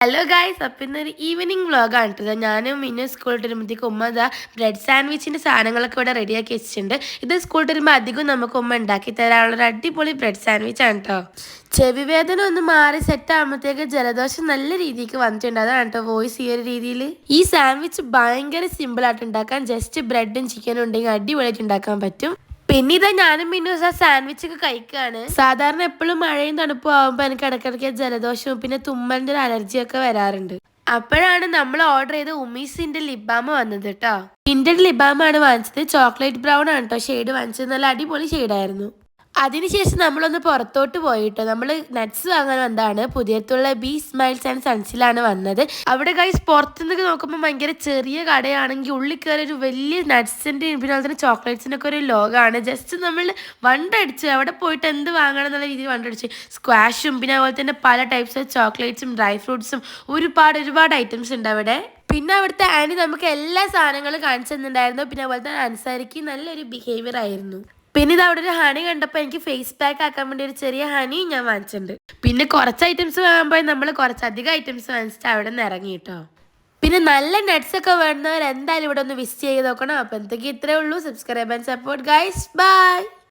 Hello guys, അപ്പം ഇന്നൊരു evening വ്ളോഗാണ് കേട്ടോ. ഞാനും മിന്നു സ്കൂളിൽ വരുമ്പോഴത്തേക്ക് ഉമ്മ ബ്രെഡ് സാൻഡ്വിച്ചിൻ്റെ സാധനങ്ങളൊക്കെ ഇവിടെ റെഡിയാക്കി വെച്ചിട്ടുണ്ട്. ഇത് സ്കൂളിൽ വരുമ്പോൾ അധികം നമുക്ക് ഉമ്മ ഉണ്ടാക്കി തരാനുള്ളൊരു അടിപൊളി ബ്രെഡ് സാൻഡ്വിച്ച് ആണ് കേട്ടോ. ചെവി വേദന ഒന്ന് മാറി സെറ്റ് ആകുമ്പോഴത്തേക്ക് ജലദോഷം നല്ല രീതിക്ക് വന്നിട്ടുണ്ട്. അതാണ് കേട്ടോ വോയിസ് ഈ ഒരു രീതിയിൽ. ഈ സാൻഡ്വിച്ച് ഭയങ്കര സിമ്പിളായിട്ട് ഉണ്ടാക്കാൻ. ജസ്റ്റ് ബ്രെഡും ചിക്കനും ഉണ്ടെങ്കിൽ അടിപൊളിയായിട്ട് ഉണ്ടാക്കാൻ പറ്റും. പിന്നെ ഇതാ ഞാനും പിന്നെ സാൻഡ്വിച്ച് ഒക്കെ കഴിക്കുകയാണ്. സാധാരണ എപ്പോഴും മഴയും തണുപ്പും ആകുമ്പോൾ എനിക്ക് ഇടയ്ക്കിടയ്ക്ക് ജലദോഷവും പിന്നെ തുമ്മലിൻ്റെ ഒരു അലർജിയൊക്കെ വരാറുണ്ട്. അപ്പോഴാണ് നമ്മൾ ഓർഡർ ചെയ്ത് ഉമീസിന്റെ ലിബാമ വന്നത് കേട്ടോ. ഇന്ത്യൻ ലിബാമാണ് വാങ്ങിച്ചത്. ചോക്ലേറ്റ് ബ്രൗൺ ആണ് കേട്ടോ ഷെയ്ഡ് വാങ്ങിച്ചത്. നല്ല അടിപൊളി ഷെയ്ഡായിരുന്നു. അതിനുശേഷം നമ്മളൊന്ന് പുറത്തോട്ട് പോയിട്ടോ. നമ്മൾ നട്ട്സ് വാങ്ങാൻ വന്നതാണ്. പുതിയത്തുള്ള ബി സ്മൈൽസ് ആൻഡ് സൺസിലാണ് വന്നത്. അവിടെ ഗൈസ് പുറത്തുനിന്ന് നോക്കുമ്പോൾ ഭയങ്കര ചെറിയ കടയാണെങ്കിൽ ഉള്ളിൽ കയറി ഒരു വലിയ നട്ട്സിൻ്റെ പിന്നെ അതുപോലെ തന്നെ ചോക്ലേറ്റ്സിൻ്റെ ഒക്കെ ഒരു ലോകമാണ്. ജസ്റ്റ് നമ്മൾ വണ്ടടിച്ച് അവിടെ പോയിട്ട് എന്ത് വാങ്ങണം എന്നുള്ള രീതിയിൽ വണ്ടടിച്ച് സ്ക്വാഷും പിന്നെ അതുപോലെ തന്നെ പല ടൈപ്സ് ഓഫ് ചോക്ലേറ്റ്സും ഡ്രൈ ഫ്രൂട്ട്സും ഒരുപാട് ഐറ്റംസ് ഉണ്ട് അവിടെ. പിന്നെ അവിടുത്തെ ആൻറ്റി നമുക്ക് എല്ലാ സാധനങ്ങളും കാണിച്ചു തന്നിട്ടുണ്ടായിരുന്നു. പിന്നെ അതുപോലെ തന്നെ അൻസാരിക്ക് നല്ലൊരു ബിഹേവിയർ ആയിരുന്നു. പിന്നെ ഇത് അവിടെ ഒരു ഹണി കണ്ടപ്പോൾ എനിക്ക് ഫേസ് പാക്ക് ആക്കാൻ വേണ്ടി ഒരു ചെറിയ ഹണി ഞാൻ വാങ്ങിച്ചിട്ടുണ്ട്. പിന്നെ കുറച്ച് ഐറ്റംസ് വാങ്ങുമ്പോൾ നമ്മൾ കുറച്ചധികം ഐറ്റംസ് വാങ്ങിച്ചിട്ട് അവിടെ നിന്ന് ഇറങ്ങി കേട്ടോ. പിന്നെ നല്ല നട്ട്സ് ഒക്കെ വേണ്ടവർ എന്തായാലും ഇവിടെ ഒന്ന് വിസിറ്റ് ചെയ്ത് നോക്കണം. അപ്പോൾ എന്തൊക്കെ ഇത്രയേ ഉള്ളൂ. Subscribe and support guys. By.